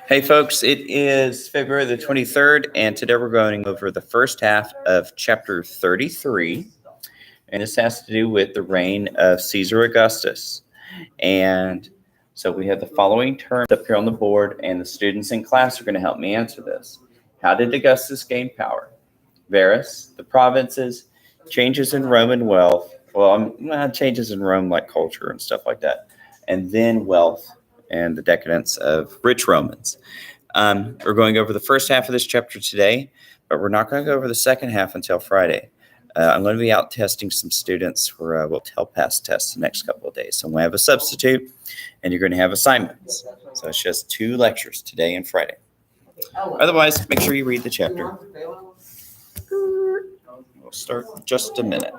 Hey, folks, it is February the 23rd, and today we're going over the first half of chapter 33. And this has to do with the reign of Caesar Augustus. And so we have the following terms up here on the board, and the students in class are going to help me answer this. How did Augustus gain power? Varus, the provinces, changes in Roman wealth. Changes in Rome, like culture and stuff like that. And then wealth and the decadence of rich Romans. We're going over the first half of this chapter today, but we're not going to go over the second half until Friday. I'm going to be out testing some students for what TEL Pass tests the next couple of days. So I'm going to have a substitute, and you're going to have assignments. So it's just 2 lectures today and Friday. Otherwise, make sure you read the chapter. We'll start in just a minute.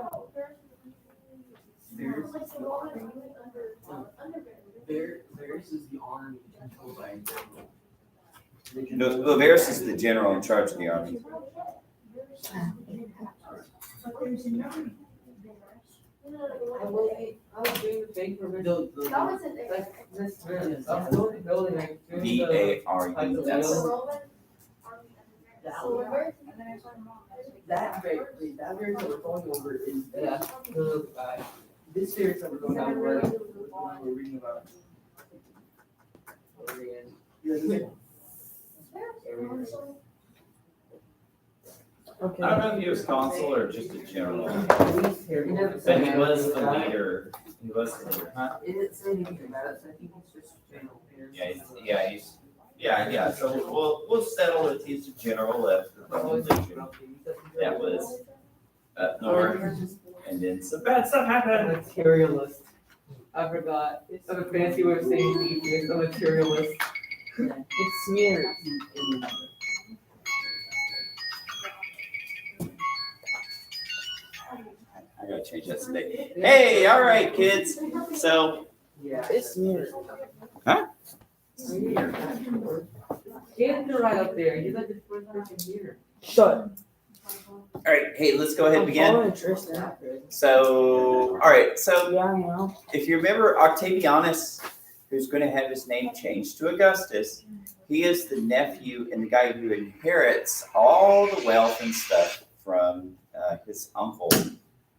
Varus is the army controlled by No, Varus is the general in charge of the army. VARUS. That Varus that we're going over is the guy. This Varus that we're going over, the one we're reading about. I don't know if he was consul or just a general, but he was the leader. He was the leader, huh? It didn't say anything about it, so I think it's just general. Yeah. So we'll settle that he's a general left the Roman legion that was up north, and then some bad stuff happened. Materialist. I forgot. It's a fancy way of saying atheist, a materialist. It's smeared. I gotta change that today. Hey, all right, kids. So, Yeah, it's smeared. huh? Get the right up there. He's like the first person here. Shut. All right, hey, let's go ahead and begin. Following Tristan. So, all right, so Yeah, I know. if you remember Octavianus, who's going to have his name changed to Augustus, he is the nephew and the guy who inherits all the wealth and stuff from his uncle,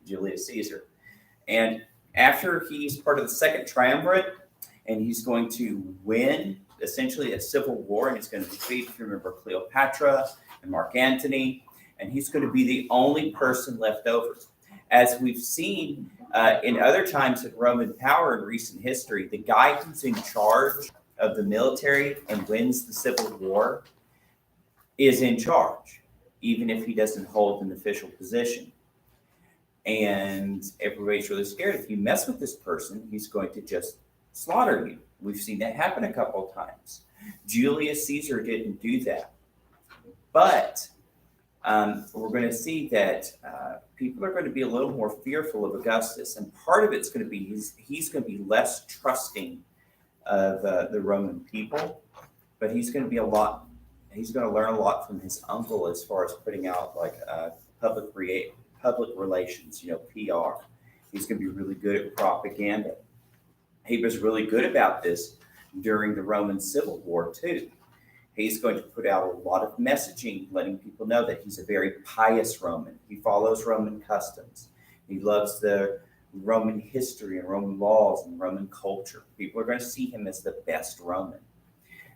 Julius Caesar. And after he's part of the second triumvirate, and he's going to win essentially a civil war, and he's going to defeat, if you remember, Cleopatra and Mark Antony, and he's going to be the only person left over. As we've seen in other times of Roman power in recent history, the guy who's in charge of the military and wins the civil war is in charge, even if he doesn't hold an official position. And everybody's really scared. If you mess with this person, he's going to just slaughter you. We've seen that happen a couple of times. Julius Caesar didn't do that. But we're going to see that people are going to be a little more fearful of Augustus. And part of it's going to be he's going to be less trusting of the Roman people. But he's going to be he's going to learn a lot from his uncle as far as putting out like public relations, PR. He's going to be really good at propaganda. He was really good about this during the Roman Civil War, too. He's going to put out a lot of messaging, letting people know that he's a very pious Roman. He follows Roman customs. He loves the Roman history and Roman laws and Roman culture. People are going to see him as the best Roman.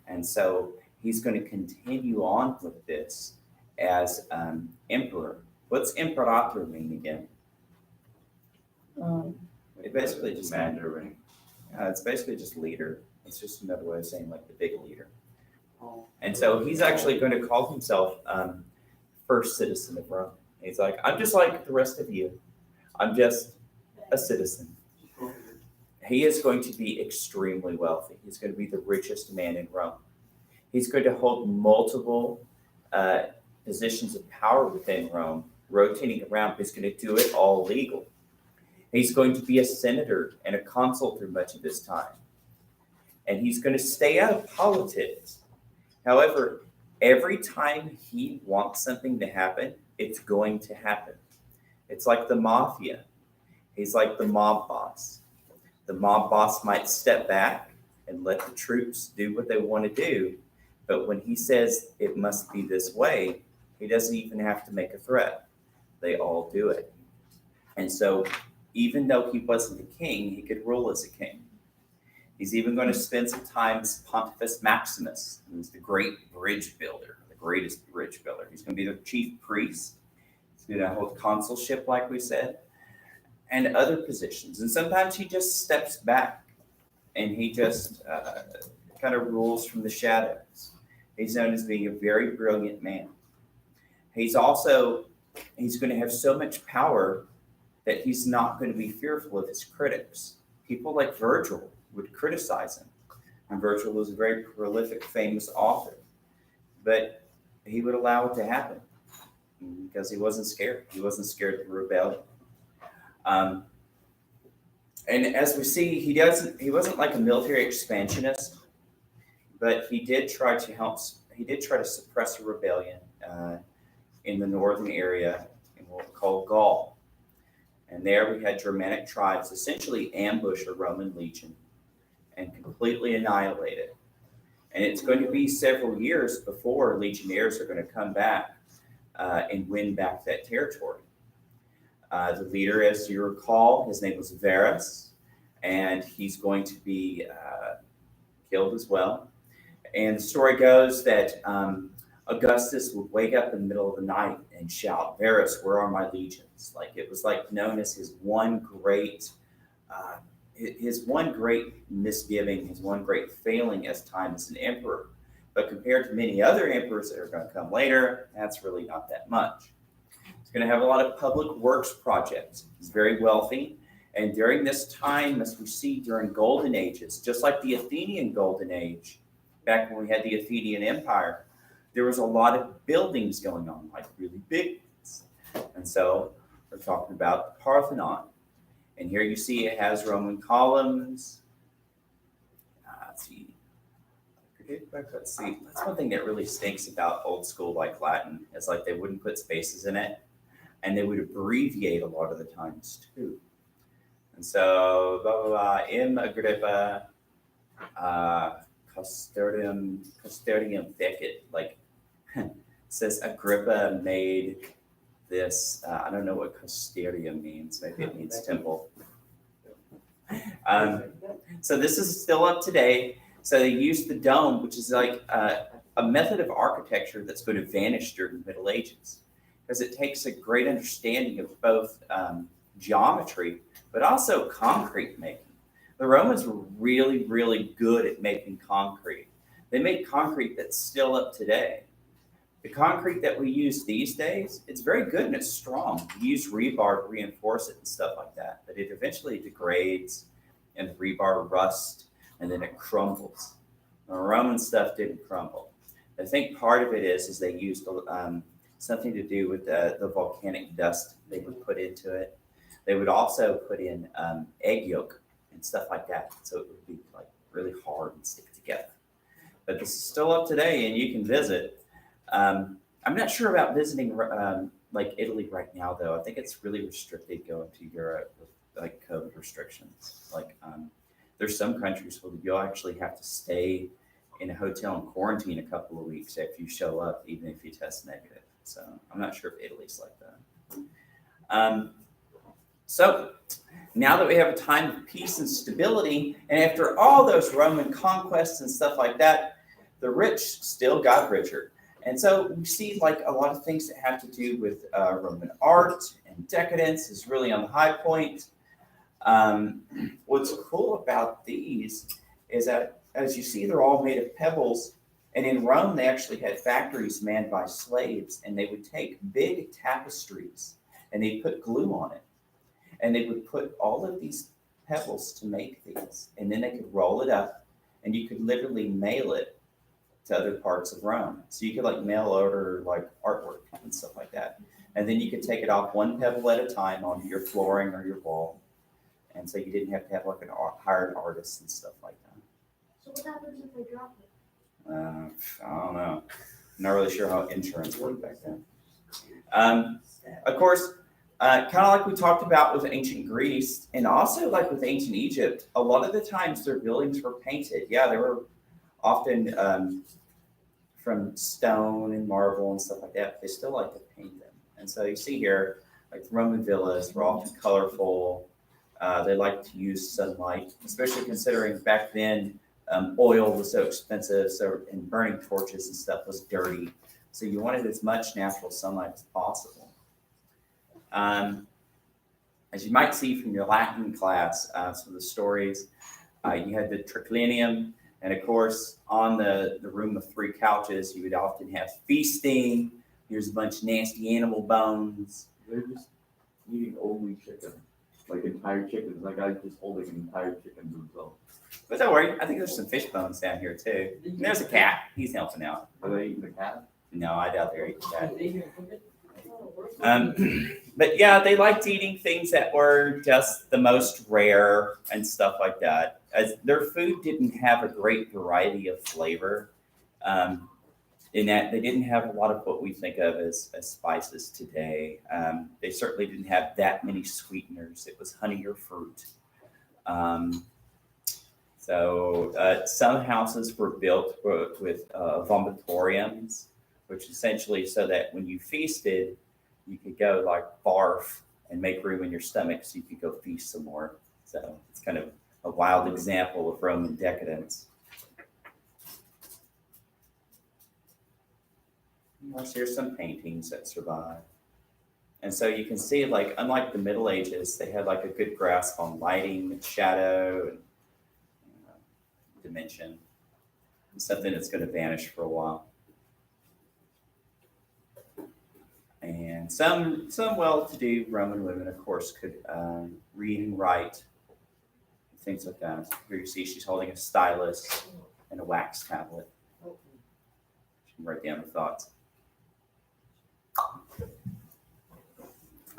And so he's going to continue on with this as emperor. What's imperator mean again? It basically just Mandarin. It's basically just leader. It's just another way of saying like the big leader. And so he's actually going to call himself first citizen of Rome. He's like, I'm just like the rest of you. I'm just a citizen. He is going to be extremely wealthy. He's going to be the richest man in Rome. He's going to hold multiple positions of power within Rome, rotating around. He's going to do it all legal. He's going to be a senator and a consul through much of his time. And he's going to stay out of politics. However, every time he wants something to happen, it's going to happen. It's like the mafia. He's like the mob boss. The mob boss might step back and let the troops do what they want to do. But when he says it must be this way, he doesn't even have to make a threat. They all do it. And so, even though he wasn't a king, he could rule as a king. He's even going to spend some time as Pontifex Maximus, who's the great bridge builder, the greatest bridge builder. He's going to be the chief priest. He's going to hold consulship, like we said, and other positions. And sometimes he just steps back and he just kind of rules from the shadows. He's known as being a very brilliant man. He's going to have so much power that he's not going to be fearful of his critics. People like Virgil would criticize him. And Virgil was a very prolific, famous author. But he would allow it to happen because he wasn't scared. He wasn't scared of the rebellion. And as we see, he wasn't like a military expansionist, but he did try to suppress a rebellion in the northern area in what we call Gaul. And there we had Germanic tribes essentially ambush a Roman legion and completely annihilate it. And it's going to be several years before legionnaires are going to come back and win back that territory. The leader, as you recall, his name was Varus, and he's going to be killed as well. And the story goes that Augustus would wake up in the middle of the night and shout, "Varus, where are my legions?" Like it was like known as his one great misgiving, his one great failing as time as an emperor. But compared to many other emperors that are going to come later, that's really not that much. He's going to have a lot of public works projects. He's very wealthy. And during this time, as we see during golden ages, just like the Athenian golden age, back when we had the Athenian Empire, there was a lot of buildings going on, like really big ones. And so we're talking about the Parthenon. And here you see it has Roman columns. Let's see. That's one thing that really stinks about old school like Latin, is like they wouldn't put spaces in it, and they would abbreviate a lot of the times too. And so, blah, blah, blah, M. Agrippa, Custodium Fecit, like, says Agrippa made this, I don't know what Custodium means, maybe it means temple. So this is still up today. So they used the dome, which is like a method of architecture that's going to vanish during the Middle Ages, because it takes a great understanding of both geometry, but also concrete making. The Romans were really, really good at making concrete. They made concrete that's still up today. The concrete that we use these days, it's very good and it's strong. You use rebar to reinforce it and stuff like that, but it eventually degrades and the rebar rusts and then it crumbles. The Roman stuff didn't crumble. I think part of it is they used something to do with the volcanic dust they would put into it. They would also put in egg yolk and stuff like that, so it would be like really hard and stick together. But this is still up today, and you can visit. I'm not sure about visiting like Italy right now, though. I think it's really restricted going to Europe with like COVID restrictions. Like there's some countries where you'll actually have to stay in a hotel and quarantine a couple of weeks after you show up, even if you test negative. So I'm not sure if Italy's like that. So now that we have a time of peace and stability, and after all those Roman conquests and stuff like that, the rich still got richer. And so we see like a lot of things that have to do with Roman art and decadence is really on the high point. What's cool about these is that, as you see, they're all made of pebbles. And in Rome, they actually had factories manned by slaves, and they would take big tapestries and they put glue on it. And they would put all of these pebbles to make these, and then they could roll it up, and you could literally mail it to other parts of Rome. So you could like mail order like artwork and stuff like that. And then you could take it off one pebble at a time onto your flooring or your wall. And so you didn't have to have like an hired artist and stuff like that. So what happens if they drop it? I don't know. I'm not really sure how insurance worked back then. Of course, Kind of like we talked about with ancient Greece and also like with ancient Egypt, a lot of the times their buildings were painted. Yeah, they were often from stone and marble and stuff like that, but they still like to paint them. And so you see here, like Roman villas were often colorful. They like to use sunlight, especially considering back then oil was so expensive, so and burning torches and stuff was dirty. So you wanted as much natural sunlight as possible. As you might see from your Latin class, some of the stories, you had the triclinium, and of course, on the room of three couches, you would often have feasting. Here's a bunch of nasty animal bones. They're just eating only chicken, like entire chickens. Like I just holding an entire chicken to himself. But don't worry, I think there's some fish bones down here too. And there's a cat. He's helping out. Are they eating the cat? No, I doubt they're eating cat. They even cook it? But yeah, they liked eating things that were just the most rare and stuff like that. As their food didn't have a great variety of flavor, in that they didn't have a lot of what we think of as spices today. They certainly didn't have that many sweeteners. It was honey or fruit. So some houses were built with vomitoriums, which essentially so that when you feasted, you could go like barf and make room in your stomach so you could go feast some more. So it's kind of a wild example of Roman decadence. Here's some paintings that survive. And so you can see, like, unlike the Middle Ages, they had like a good grasp on lighting and shadow and dimension. It's something that's going to vanish for a while. And some well-to-do Roman women, of course, could read and write, things like that. Here you see she's holding a stylus and a wax tablet. She can write down her thoughts. All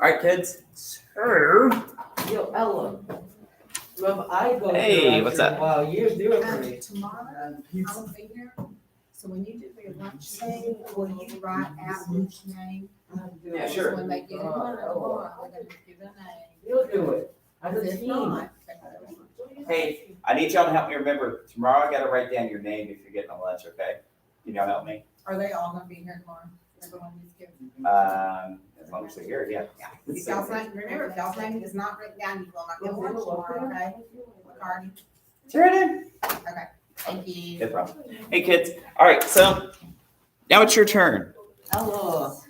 right, kids. So, Yo, Ella. Well, I go. Hey, what's up? Wow, you do it for me. Tomorrow, I won't be here, so when you do your lunch thing, will you write out each name? Yeah, sure. When they get it, we're gonna give a name. You'll do it. As a If team. not, hey, I need y'all to help me remember. Tomorrow I got to write down your name if you're getting a lunch, okay? Can y'all help me? are they all gonna be here tomorrow? Everyone who's given. As long as they're here, yeah. If y'all's name, remember, if y'all's name is not written down, you will not get lunch tomorrow, okay? McCarty, Turn it in. thank you. No problem. Hey, kids. All right, so now it's your turn. Ella.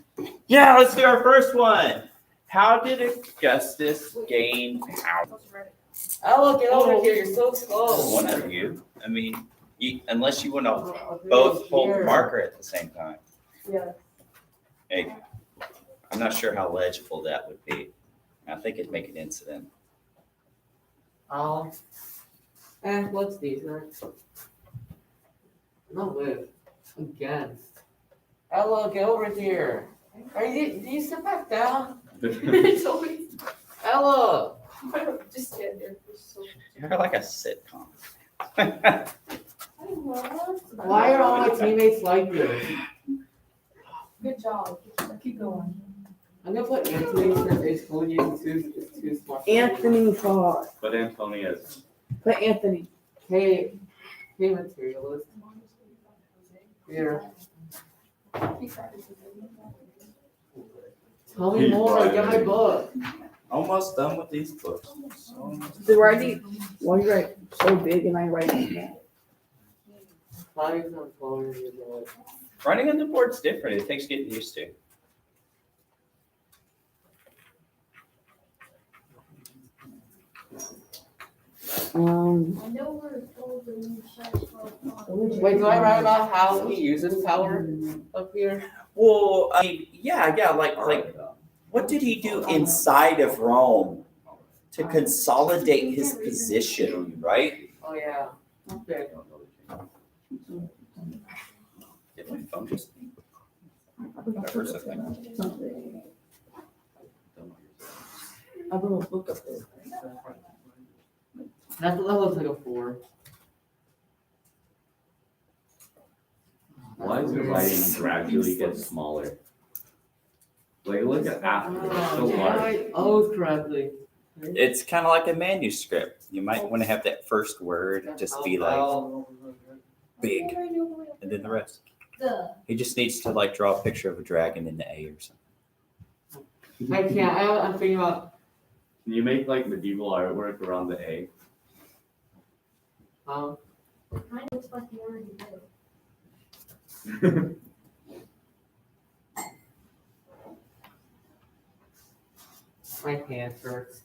Yeah, let's do our first one. How did Augustus gain power? Ella, get over here. You're so slow. One of you. I mean, unless you want to both hold the marker at the same time. Yeah. Hey, I'm not sure how legible that would be. I think it'd make an incident. What's these, right? No with. Against. Ella, get over here. Do you sit back down? Ella. Just stand there for so. You're like a sitcom. Why are all my teammates like this? Good job. Keep going. I'm gonna put Anthony for his school name too smart. Anthony Hall. But Anthony is. Put Anthony. Hey materialist. Here. Tell me more. Get my book. Almost done with these books. The writing. Why you write so big and I write small? Five on following your book. Running on the board's different. It takes getting used to. I know we're told the new size for. Wait, do I write about how he uses power up here? Well, I mean, yeah, like, what did he do inside of Rome to consolidate his position, right? Oh yeah. Okay. Did my phone just? Whatever, something. I brought a book up there. That looks like a 4. Why does the writing gradually get smaller? Like look at Africa, it's so large. Oh, correctly. It's kind of like a manuscript. You might want to have that first word just be like big, and then the rest. He just needs to like draw a picture of a dragon in the A or something. I can't. I'm thinking about. Can you make like medieval artwork around the A? Mine looks like you already did. My hand hurts.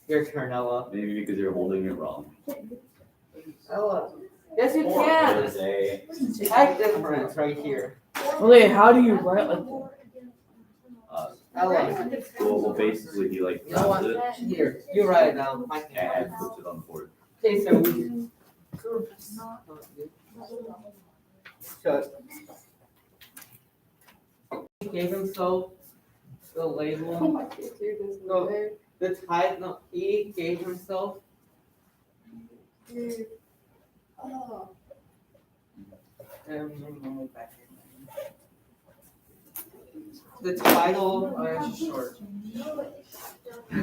Your turn, Ella. Maybe because you're holding it wrong. Ella. Yes, you Or can. there's a Height difference right here. Okay, how do you write like that? Ella. Well, basically he like You know what? grabs it Here, you write it down. My hand. and puts it on the board. Okay, so we. Shut. He gave himself the label. No, the title. No, he gave himself. The title. Oh, short.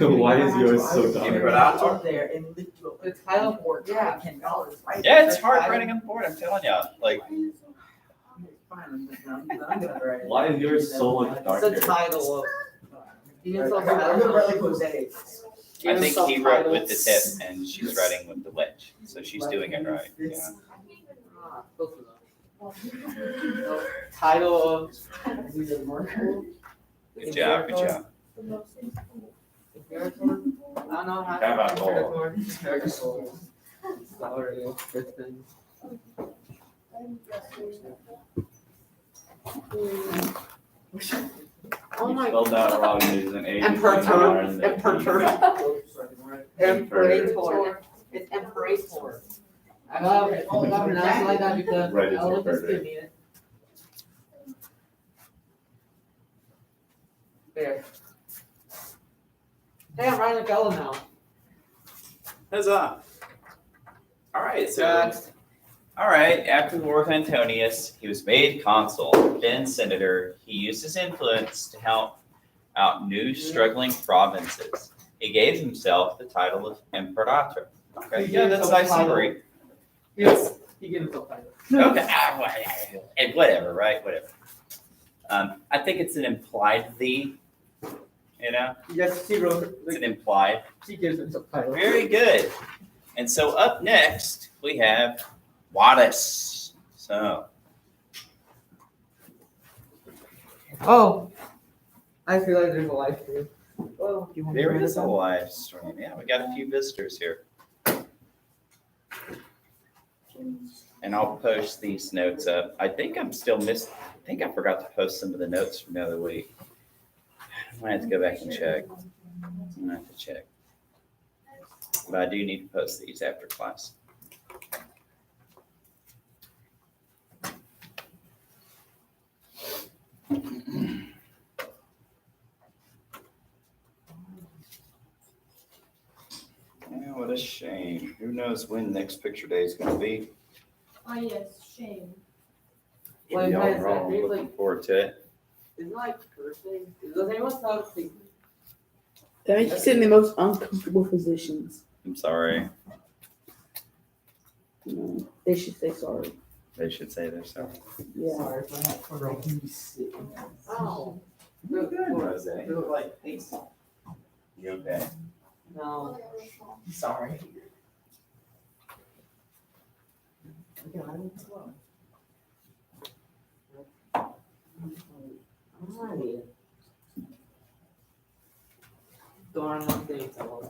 Why is yours so dark? Imperator? Up there and lift you up. The title board. Yeah. $10, right? Yeah, it's The hard title- writing on the board. I'm telling you. Like, Why is yours so much The darker? title of. Give yourself a I'm gonna title. write like Jose. I Give think yourself he wrote with the titles. tip, and she's writing with the wedge, so she's doing it right. Yeah. Ah, both of them. So, title of. Good job. Good job. I don't know how. How about Sorry, Kristen. Oh You my. spelled that wrong. There's an A. Imperator. and an E. Imperator. It's Imperator. I gotta pronounce it like that because Right, it's Ella just Imperator. give me it. There. Hey, I'm writing like Ella now. Huzzah! All right, so Next. all right. After the war with Antonius, he was made consul, then senator. He used his influence to help out new struggling provinces. He gave himself the title of Imperator. Okay, He yeah, gave that's a himself nice a title. summary. Yes. He gave himself title. Okay, and whatever, right? Whatever. I think it's an implied thee. You know, Yes, he wrote. it's an implied. He gives himself title. Very good. And so up next we have Wattis. So Oh. I feel like there's a live stream. Well, you want me to there write is it a down? live stream. Yeah, we got a few visitors here. And I'll post these notes up. I think I'm still missing. I think I forgot to post some of the notes from the other week. I might have to go back and check. I'm gonna have to check. But I do need to post these after class. Yeah, what a shame. Who knows when next picture day is gonna be? Oh, yes, shame. Like, Y'all guys, are all I think, looking forward to it. Isn't it like Thursday? Does anyone stop thinking? That makes you sit in the most uncomfortable positions. I'm sorry. You know, they should say sorry. They should say they're sorry. Yeah. Sorry for that. Oh. Good, Jose. You look like these. You okay? No. Sorry. Alright. Darn one thing, fellas.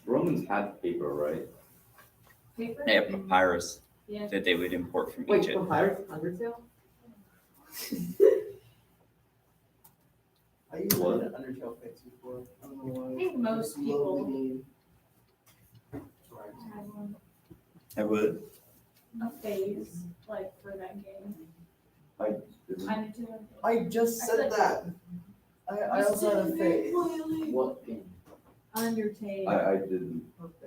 Romans had paper, right? Paper? They have papyrus Yeah. that they would import from Wait, Egypt. Papyrus Undertale? I used to an Undertale fix before. I don't know why. I think most Love people- the game. I had one, I would. a phase, like, for that game. I I did too. I just said that. I also had a phase. What game? Undertale. I didn't.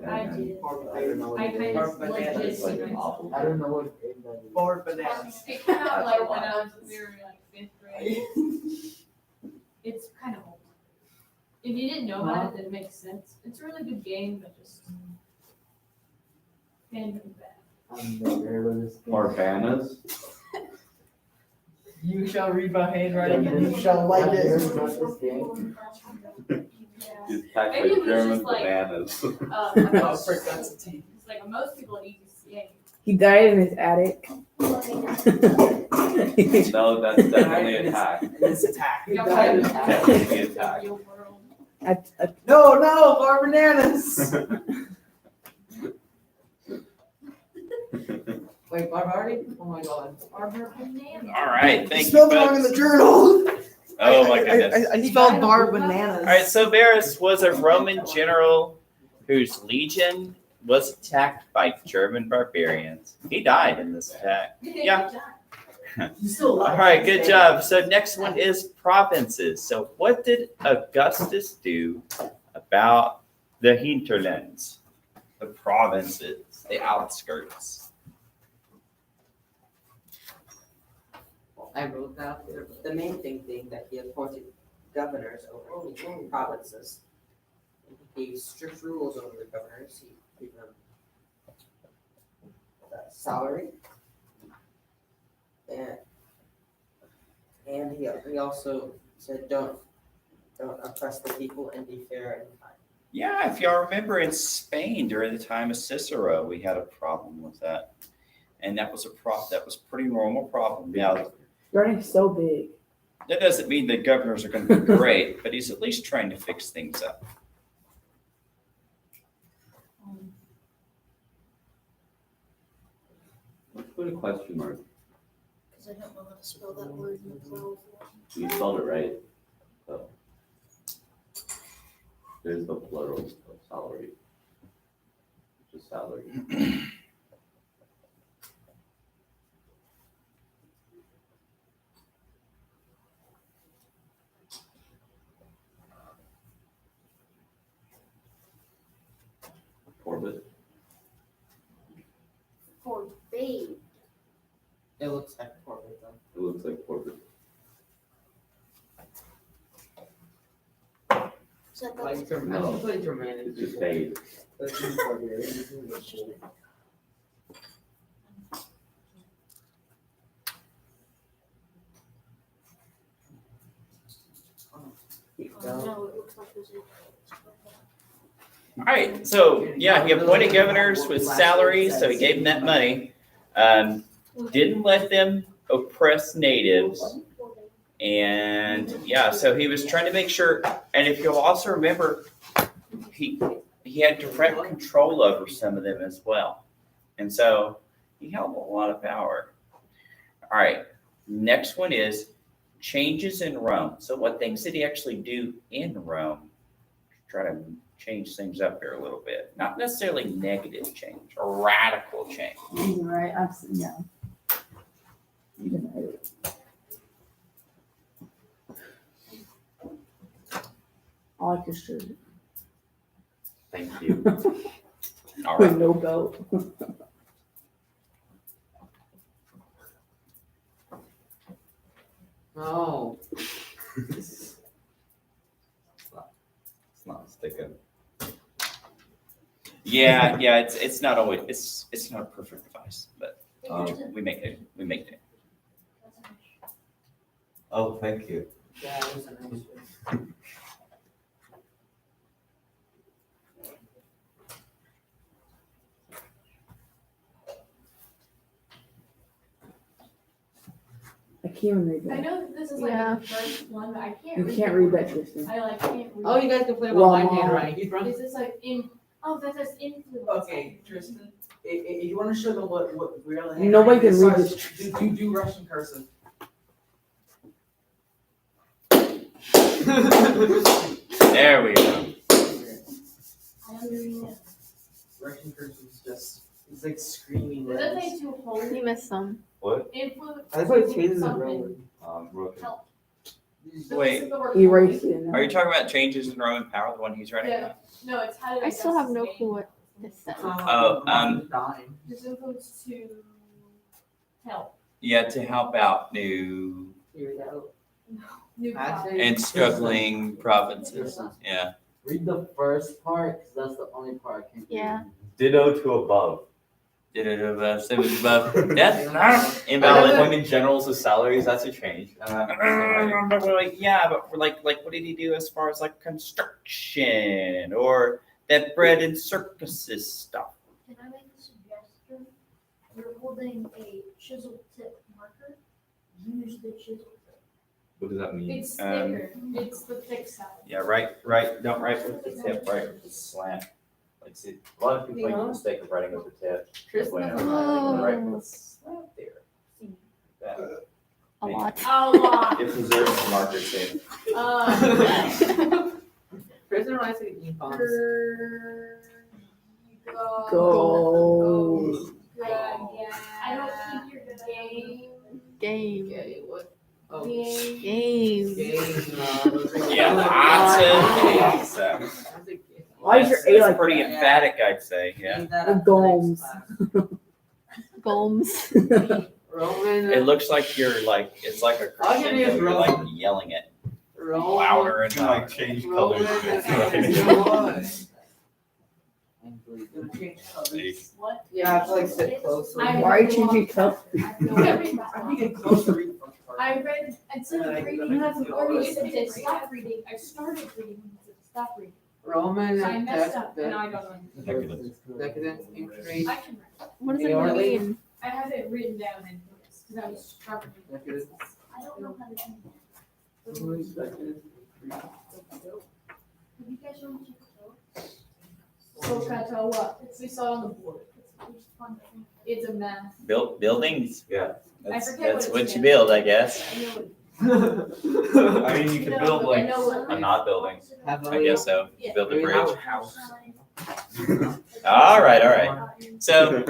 I did. I don't know what I it kind is. of Barb legit. bananas. Like an awful. I don't know what game that is. Barb bananas. It came out like when I was very like fifth grade. It's kind of old. If you didn't know about it, then it makes sense. It's a really good game, but just fandom's bad. I've never heard of this game. Marbanas? You shall read my handwriting and you shall like Have you it. heard about this game? It's attacked Maybe by it was German just like- bananas. Oh, frick, that's a T. It's like most people at EDCA. He died in his attic. No, that's definitely attack. It's attack. Yeah, Died. Definitely attack. Real world. No, Barb bananas. Wait, Barb already? Oh my god. Barbara Banana. All right, You thank you, spelled it wrong in folks. the journal. Oh my goodness. I spelled Barb bananas. All right, so Varus was a Roman general whose legion was attacked by German barbarians. He died in this attack. Yeah. You still All right, good job. So next one is provinces. So what did Augustus do about the hinterlands, the provinces, the outskirts? I wrote that there, but the main thing that he appointed governors over only provinces. He gave strict rules over the governors. He gave them salary. And he also said don't oppress the people and be fair and kind. Yeah, if y'all remember in Spain during the time of Cicero, we had a problem with that. And that was that was a pretty normal problem. Now, Running so big. that doesn't mean the governors are going to be great, but he's at least trying to fix things up. Let's put a question mark. Because I don't know how to spell that word in the plural form. You spelled it right. So there's the plural of salary. Just salary. Orbit. Forbade. It looks like a Corbett though. It looks like orbit. Is that Like the German, No. I should put Germanic. It's just fade. That's in Barbarian. no, it looks like there's a. All right, so yeah, he appointed governors with salaries, so he gave them that money. Didn't let them oppress natives. And yeah, so he was trying to make sure, and if you'll also remember, he had direct control over some of them as well. And so he held a lot of power. All right, next one is changes in Rome. So what things did he actually do in Rome? Try to change things up here a little bit. Not necessarily negative change or radical change. Right, absolutely, no. You didn't write it. I like your shirt. Thank you. All With right. no belt. No. It's not sticking. Yeah, it's not always it's not a perfect device, but we make it. Oh, thank you. Yeah, it was a nice one. I can't even read I that. know that this is like Yeah. the first one, but I can't You read. can't the read that, numbers. Tristan. I like can't read. Oh, you guys can play Well, about my Mom. handwriting. He's running. Is this like in? Oh, that says influence. Okay, Tristan, if you want to show them what real handwriting Nobody can is, read start- this. Do Russian cursive. There we go. I understand. Russian cursive is just, it's like screaming Does that letters. say to hold You missed some. What? influence? I thought it changes the something. Roman. Broken. Help. Wait, Erase it. are you talking about changes in Roman power, the one he's writing Yeah. about? No, it's how did I still have no Augustus clue gain what this says. Dying. his influence to help Yeah, to help out new Here we go. new Actually, and struggling provinces. Yeah. read the first part, cause that's the only part I can. Yeah. Ditto to above. Did it above, same as above. That's Like invalid. appointing generals with salaries, that's a change. But we're like, yeah, but we're like, what did he do as far as like construction or that bread and circuses stuff? Can I make a suggestion? You're holding a chisel tip marker. Use the chisel tip. What does that mean? It's thicker. It's the thick side. Yeah, don't write with the tip, write with the slant. Like, see, a lot of people make the mistake of writing with the tip. Tristan When doesn't Oh. Write with the slant there. That. A lot. A lot. It preserves the marker shape. Tristan reminds me of E-bombs. Go. Good, yeah. I don't think you're gonna Game. Game. Okay, what? Oh. Game. Game. Yeah, lots of things. That's a game. Why is your A That's like pretty that? emphatic, I'd say. Yeah. Leave that The up to goals. next class. Gomes. Roman. It looks like you're like it's like a I'll give you crescendo. You're Roman. like yelling it Roman. louder and Like louder. change Roman. colors. Gonna change colors. See? What? Yeah, I have to like sit closer. I- Why are you changing color? I'm getting closer to read the first part. I read, instead of reading, or you said stop reading, I started reading, and said stop reading. Roman. So I messed up, and I don't know. Decadence, increase. I can, What does it Orally. mean? I have it written down in this, because I was struggling. Decadence. I don't know how to do that. Decadence. Have you guys want to check So Kato, what? We saw it on the board. It's fun thing. It's a math. Buildings. Yeah. That's, I forget that's what what it's you in. build, I guess. I know it. I mean, you can No, build but I like know what- a not building. Have I guess so. Yeah. Build a We bridge. have a house. All right. So,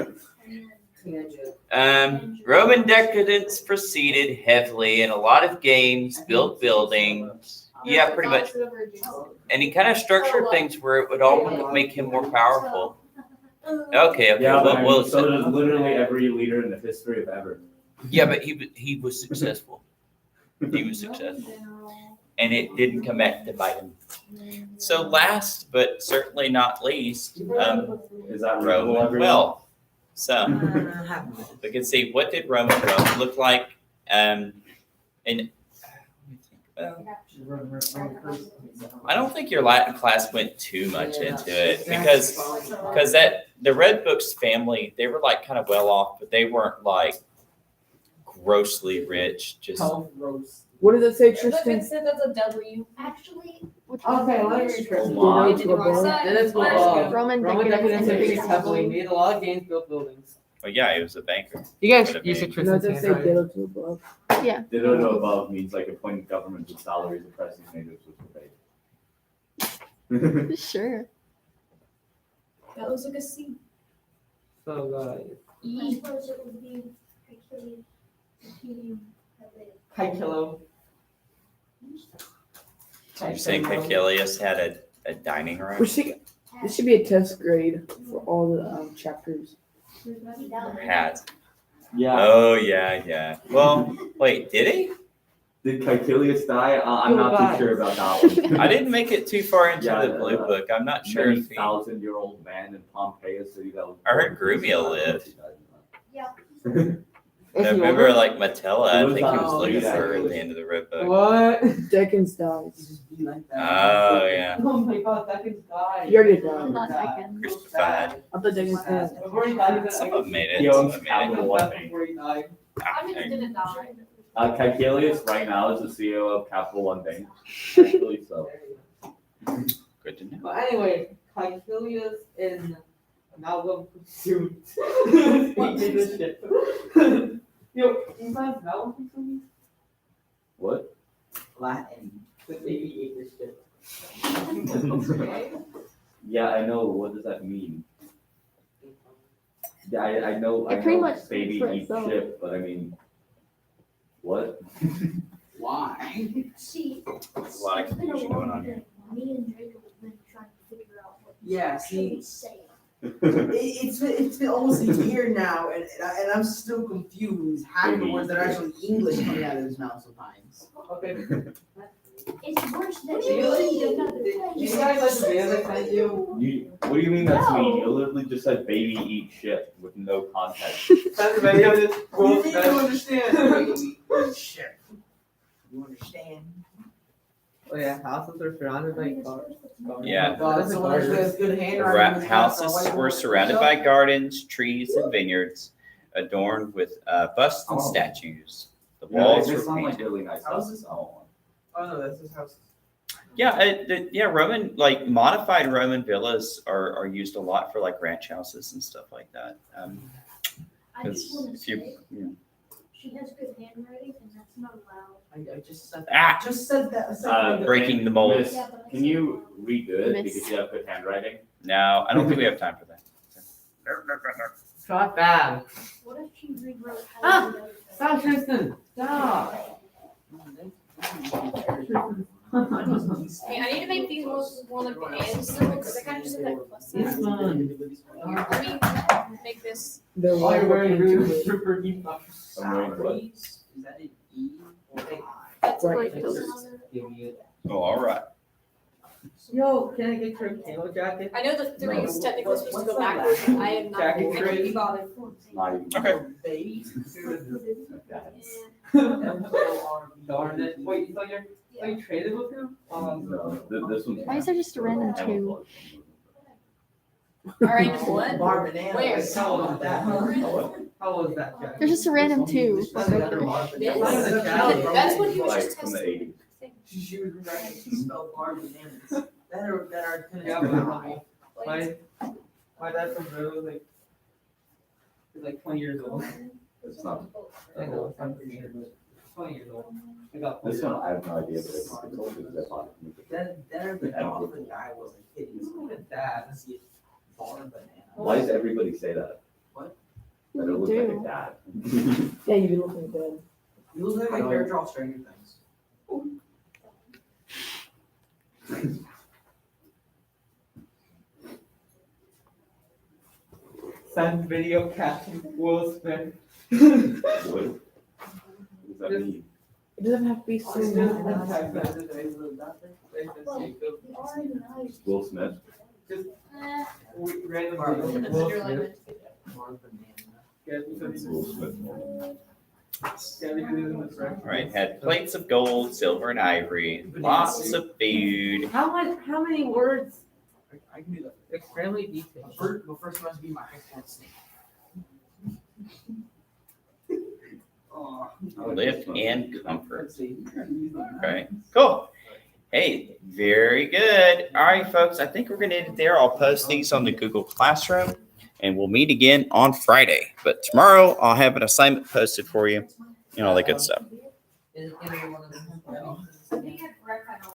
Tangent. Roman decadence proceeded heavily in a lot of games, built buildings. Yeah, pretty much. And he kind of structured things where it would all make him more powerful. Okay. Yeah, but Well, so does literally every leader in the history of ever. yeah, but he was successful. He was successful, and it didn't come back to bite him. So last, but certainly not least, Is that reasonable, Roman. everyone? Well, so we can see what did Roman Rome look like, and well, I don't think your Latin class went too much into it because that the Red Book's family, they were like kind of well off, but they weren't like grossly rich. Just Health roast. What does it say, Look, Tristan? it said that's a W. Actually, Okay, let's Ditto It's to above. Then it's Let's above. go. Roman Roman decadence increased increased heavily, made a lot of gains, built buildings. well, yeah, he was a banker. You guys, What it you said means. No, Tristan's it does say ditto to above. Ditto to above means like appointing governments with salaries oppressing natives with debate. Sure. That looks like a C. So guys, I E. suppose it would be Hercules, Herculean, Kaikilo. So you're saying Caecilius had a dining room? This should be a test grade for all the chapters. Had. Yeah. Oh yeah. Well, wait, did he? Did Caecilius die? I'm not too sure about that one. I didn't make it too far into Yeah, the blue book. I'm not sure Many if he. 1,000-year-old man in Pompeii city that was. I heard Grumio lived. Yeah. I remember like Metella. I It was think he was on- looking yeah. for her at the end of the red book. What? Decans dies. Just be like that. Oh yeah, Oh my god, that could die. You already died. Not I crucified. thought Decans died. Before he died, Some of them made it. He Some owns of them made Capital it. One. before he died. I mean, it didn't die. Caecilius right now is the CEO of Capital One Bank. Actually, so. Good to know. But anyway, Caecilius in Amalgam Pursuit. He did this shit. Yo, you guys Amalgam Pursuit? What? Latin. The baby ate this shit. Yeah, I know. What does that mean? Yeah, I know. It I pretty know much baby speaks for eats itself. shit, but I mean, what? Why? See, There's a lot of it's been a confusion going long on here. day. Me and Jacob have been trying to figure out what he's Yeah, actually see. saying. It's been almost a year now, and I'm still confused. Half of the words that are actually English coming out of his mouth sometimes. Okay. It's worse than Really? another You thing. guys like the videos I sent you? What do you mean that's No. mean? You literally just said baby eat shit with no context. Send the video to You Will need to Smith. understand. Shit. You understand? Oh yeah, houses are surrounded by gardens. Yeah. God, someone who has good The handwriting. is not houses the white were boy. surrounded by gardens, trees, and vineyards, adorned with busts and Oh. statues. The Yeah, walls they were sound like painted. really nice houses. Oh. Oh no, that's his house. Yeah, Roman, like modified Roman villas are used a lot for like ranch houses and stuff like that. I just wanna Because if you, say, you know, she has good handwriting and that's not allowed. I just said. Ah! Just said that. a second ago. breaking the mold. Miss, Yeah, but I can said you allowed. read good Miss. because you have good handwriting? No, I don't think we have time for that. Stop that. What if she rewrote Ah! how the other thing? Stop, Tristan. Stop. Hey, I need to make these more like the and symbol because I kind of just have that plus This sign. one. Let me make this. The All one you're wearing wearing really two. super deep. I'm wearing what? Salaries? Is that an E or an I? That's Right. like those. Give me it. Oh, all right. Yo, can I get your camo jacket? I know the three No. is technically supposed to What's go that backwards. last? I am not. I Jacket can't trade? be bothered. Not even. Okay. Base. Darn it. Wait, you thought you traded with him? No, this one's. Why is there just a random two? All right, what? Bar banana. Where? like, how about that, huh? How was that jacket? There's just a random two. That's another bar banana. This? That's what he was Like just from the testing. 80s. She was right. She spelled bar bananas. That are kind Yeah, of. but my dad from Brazil was he's like 20 years old. It's not. I know, it's not for me, but 20 years old. I got This one, I have no idea, but it's also zip on it. That the dog of the guy wasn't kidding. It's not even that. It's the bar banana. Why does everybody say that? What? That it You looks like a do. dad. Yeah, you be looking good. You look like a character off Stranger Things. Send video catching Will Smith. What does that mean? It doesn't have to be It's so just long. one type of- The R and the I is- Will Smith? Random Bar video. banana. Will Consider Smith. language. Bar banana. Will Smith. All right, had plates of gold, silver, and ivory, lots of food. How many words? I can do that. Extremely detailed. First must be my iPhone snake. Oh. Lift and comfort. Let's see. Okay, cool. Hey, very good. All right, folks, I think we're gonna end it there. I'll post these on the Google Classroom and we'll meet again on Friday. But tomorrow I'll have an assignment posted for you and all that good stuff. Is any one of them?